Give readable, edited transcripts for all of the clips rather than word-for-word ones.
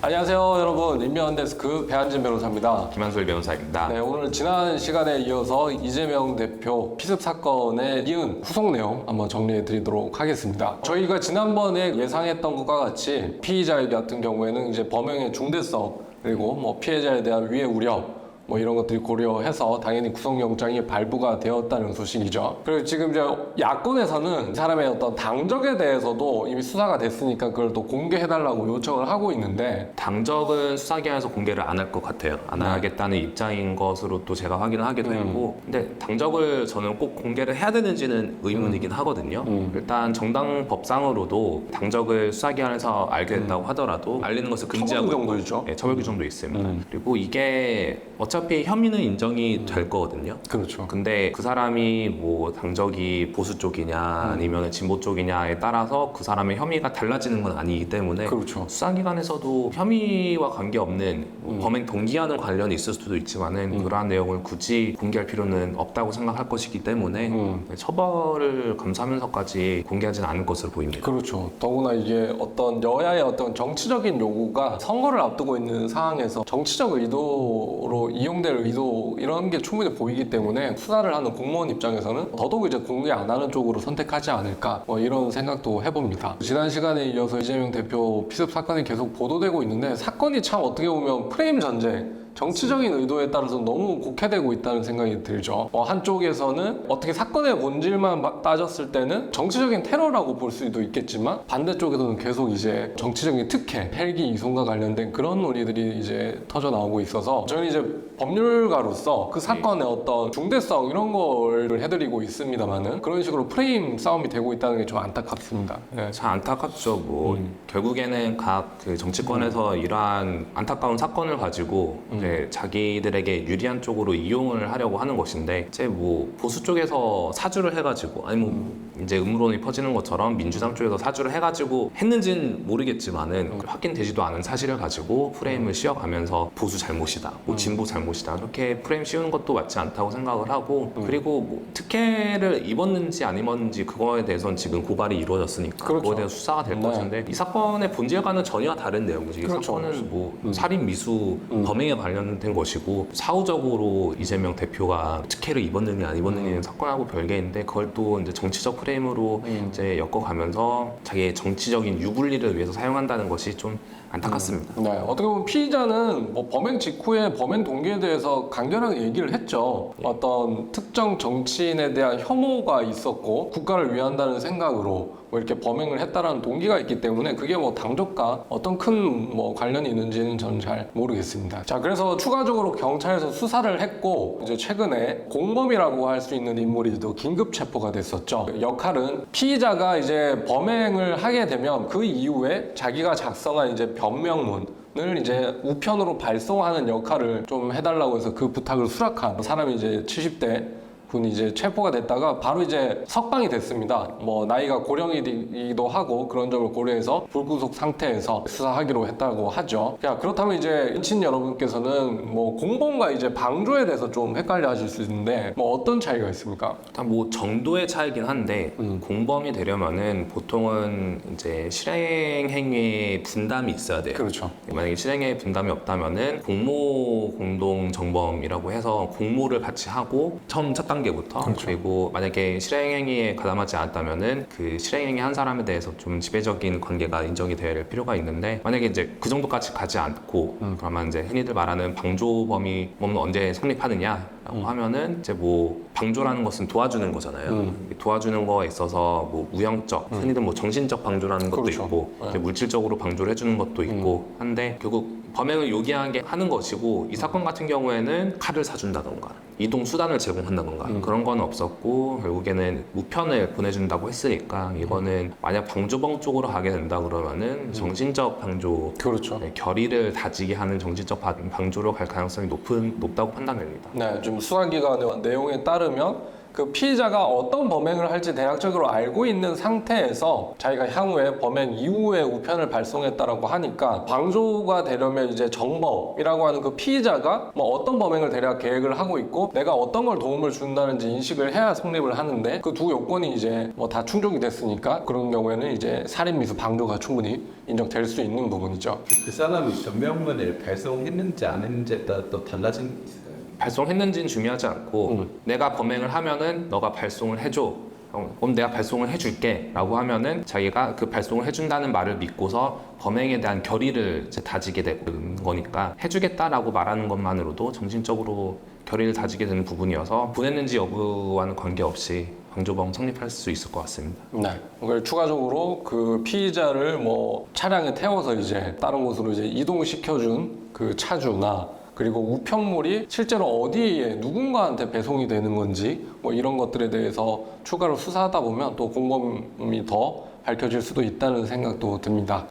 안녕하세요 여러분, 인명한 데스크 배한진 변호사입니다. 김한솔 변호사입니다. 네, 오늘 지난 시간에 이어서 이재명 대표 피습 사건에 이은 후속 내용 한번 정리해 드리도록 하겠습니다. 저희가 지난번에 예상했던 것과 같이 피의자 같은 경우에는 이제 범행의 중대성 그리고 뭐 피해자에 대한 위해 우려 뭐 이런 것들이 고려해서 당연히 구속영장이 발부가 되었다는 소식이죠. 그리고 지금 이제 야권에서는 이 사람의 어떤 당적에 대해서도 이미 수사가 됐으니까 그걸 또 공개해달라고 요청을 하고 있는데, 당적은 수사기관에서 공개를 안 할 것 같아요. 안 하겠다는 입장인 것으로 또 제가 확인을 하기도 했고, 근데 당적을 저는 꼭 공개를 해야 되는지는 의문이긴 하거든요. 일단 정당 법상으로도 당적을 수사기관에서 알게 됐다고 하더라도 알리는 것을 금지하고 처벌 규정도 있죠. 네, 처벌 규정도 있습니다. 그리고 이게 어차피 혐의는 인정이 될 거거든요. 그렇죠. 근데 그 사람이 뭐 당적이 보수 쪽이냐 아니면 진보 쪽이냐에 따라서 그 사람의 혐의가 달라지는 건 아니기 때문에, 그렇죠. 수사기관에서도 혐의와 관계없는 범행 동기와는 관련이 있을 수도 있지만은 그러한 내용을 굳이 공개할 필요는 없다고 생각할 것이기 때문에 처벌을 감수하면서까지 공개하지는 않을 것으로 보입니다. 그렇죠. 더구나 이게 어떤 여야의 어떤 정치적인 요구가 선거를 앞두고 있는 상황에서 정치적 의도로 이용될 의도 이런 게 충분히 보이기 때문에 수사를 하는 공무원 입장에서는 더더욱 이제 공개 안 하는 쪽으로 선택하지 않을까 뭐 이런 생각도 해봅니다. 지난 시간에 이어서 이재명 대표 피습 사건이 계속 보도되고 있는데, 사건이 참 어떻게 보면 프레임 전쟁, 정치적인 의도에 따라서 너무 곡해되고 있다는 생각이 들죠. 한쪽에서는 어떻게 사건의 본질만 따졌을 때는 정치적인 테러라고 볼 수도 있겠지만, 반대쪽에서는 계속 이제 정치적인 특혜, 헬기 이송과 관련된 그런 논의들이 이제 터져 나오고 있어서, 저는 이제 법률가로서 그 사건의 어떤 중대성 이런 걸 해드리고 있습니다만은 그런 식으로 프레임 싸움이 되고 있다는 게 좀 안타깝습니다. 네. 참 안타깝죠. 뭐 결국에는 각 그 정치권에서 이러한 안타까운 사건을 가지고 이제 자기들에게 유리한 쪽으로 이용을 하려고 하는 것인데, 이제 뭐 보수 쪽에서 사주를 해가지고 아니 뭐 이제 음모론이 퍼지는 것처럼 민주당 쪽에서 사주를 해가지고 했는지는 모르겠지만은 확인되지도 않은 사실을 가지고 프레임을 씌워가면서 보수 잘못이다, 뭐 진보 잘못이다 이렇게 프레임 씌우는 것도 맞지 않다고 생각을 하고, 그리고 뭐 특혜를 입었는지 안 입었는지 그거에 대해서는 지금 고발이 이루어졌으니까 그렇죠. 그거에 대해서 수사가 될 것인데, 이 사건의 본질과는 전혀 다른 내용이지. 그렇죠. 이 사건은 뭐 살인 미수 범행에 관련된 것이고, 사후적으로 이재명 대표가 특혜를 입었느냐 안 입었느냐는 사건하고 별개인데, 그걸 또 이제 정치적 프레임으로 이제 엮어가면서 자기의 정치적인 유불리를 위해서 사용한다는 것이 좀 안타깝습니다. 네, 어떻게 보면 피의자는 뭐 범행 직후에 범행 동기에 대해서 간결하게 얘기를 했죠. 어떤 특정 정치인에 대한 혐오가 있었고 국가를 위한다는 생각으로 뭐 이렇게 범행을 했다라는 동기가 있기 때문에, 그게 뭐 당적과 어떤 큰 뭐 관련이 있는지는 저는 잘 모르겠습니다. 자, 그래서 추가적으로 경찰에서 수사를 했고, 이제 최근에 공범이라고 할 수 있는 인물이 또 긴급 체포가 됐었죠. 역할은 피의자가 이제 범행을 하게 되면 그 이후에 자기가 작성한 이제 변명문을 이제 우편으로 발송하는 역할을 좀 해달라고 해서 그 부탁을 수락한 사람이 이제 70대 분이 이제 체포가 됐다가 바로 이제 석방이 됐습니다. 뭐 나이가 고령이기도 하고 그런 점을 고려해서 불구속 상태에서 수사하기로 했다고 하죠. 자, 그렇다면 이제 인친 여러분께서는 뭐 공범과 이제 방조에 대해서 좀 헷갈려 하실 수 있는데, 뭐 어떤 차이가 있습니까? 일단 뭐 정도의 차이긴 한데, 공범이 되려면은 보통은 이제 실행 행위에 분담이 있어야 돼요. 그렇죠. 만약에 실행에 분담이 없다면은 공모 공동 정범이라고 해서 공모를 같이 하고 처음 첫 단계부터, 그렇죠. 그리고 만약에 실행 행위에 가담하지 않았다면은 그 실행 행위 한 사람에 대해서 좀 지배적인 관계가 인정이 되어야 될 필요가 있는데, 만약에 이제 그 정도까지 가지 않고 그러면 이제 흔히들 말하는 방조범이 언제 성립하느냐라고 하면은, 이제 뭐 방조라는 것은 도와주는 거잖아요. 도와주는 거에 있어서 뭐 우형적, 흔히들 뭐 정신적 방조라는 것도 그렇죠. 있고, 이제 물질적으로 방조를 해주는 것도 있고 한데, 결국 범행을 요기하게 하는 것이고, 이 사건 같은 경우에는 칼을 사준다던가 이동 수단을 제공한다던가 그런 건 없었고, 결국에는 우편을 보내준다고 했으니까 이거는 만약 방조범 쪽으로 가게 된다 그러면은 정신적 방조, 그렇죠. 네, 결의를 다지게 하는 정신적 방조로 갈 가능성이 높다고 판단됩니다. 네, 좀 수사기관의 내용에 따르면 그 피의자가 어떤 범행을 할지 대략적으로 알고 있는 상태에서 자기가 향후에 범행 이후에 우편을 발송했다라고 하니까 방조가 되려면 이제 정범이라고 하는 그 피의자가 뭐 어떤 범행을 대략 계획을 하고 있고 내가 어떤 걸 도움을 준다는지 인식을 해야 성립을 하는데 그 두 요건이 이제 뭐 다 충족이 됐으니까 그런 경우에는 이제 살인미수 방조가 충분히 인정될 수 있는 부분이죠. 그 사람이 전명문을 발송했는지 안 했는지에 따라 또 달라진 게 있을까요? 발송했는지는 중요하지 않고 내가 범행을 하면은 너가 발송을 해줘. 그럼 내가 발송을 해줄게 라고 하면은 자기가 그 발송을 해준다는 말을 믿고서 범행에 대한 결의를 이제 다지게 되는 거니까 해주겠다라고 말하는 것만으로도 정신적으로 결의를 다지게 되는 부분이어서 보냈는지 여부와는 관계없이 방조범 성립할 수 있을 것 같습니다. 네. 그걸 추가적으로 그 피의자를 뭐 차량에 태워서 이제 다른 곳으로 이제 이동시켜준 그 차주나 그리고 우편물이 실제로 어디에 누군가한테 배송이 되는 건지 뭐 이런 것들에 대해서 추가로 수사하다 보면 또 공범이 더 밝혀질 수도 있다는 생각도 듭니다.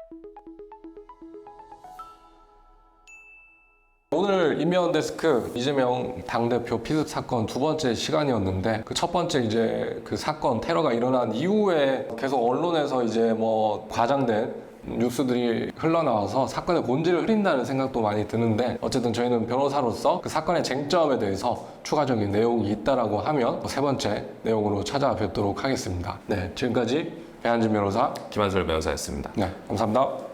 오늘 이면 데스크 이재명 당대표 피습 사건 두 번째 시간이었는데 그 첫 번째 이제 그 사건 테러가 일어난 이후에 계속 언론에서 이제 뭐 과장된 뉴스들이 흘러나와서 사건의 본질을 흐린다는 생각도 많이 드는데 어쨌든 저희는 변호사로서 그 사건의 쟁점에 대해서 추가적인 내용이 있다라고 하면 세 번째 내용으로 찾아뵙도록 하겠습니다. 네, 지금까지 배한진 변호사, 김한솔 변호사였습니다. 네, 감사합니다.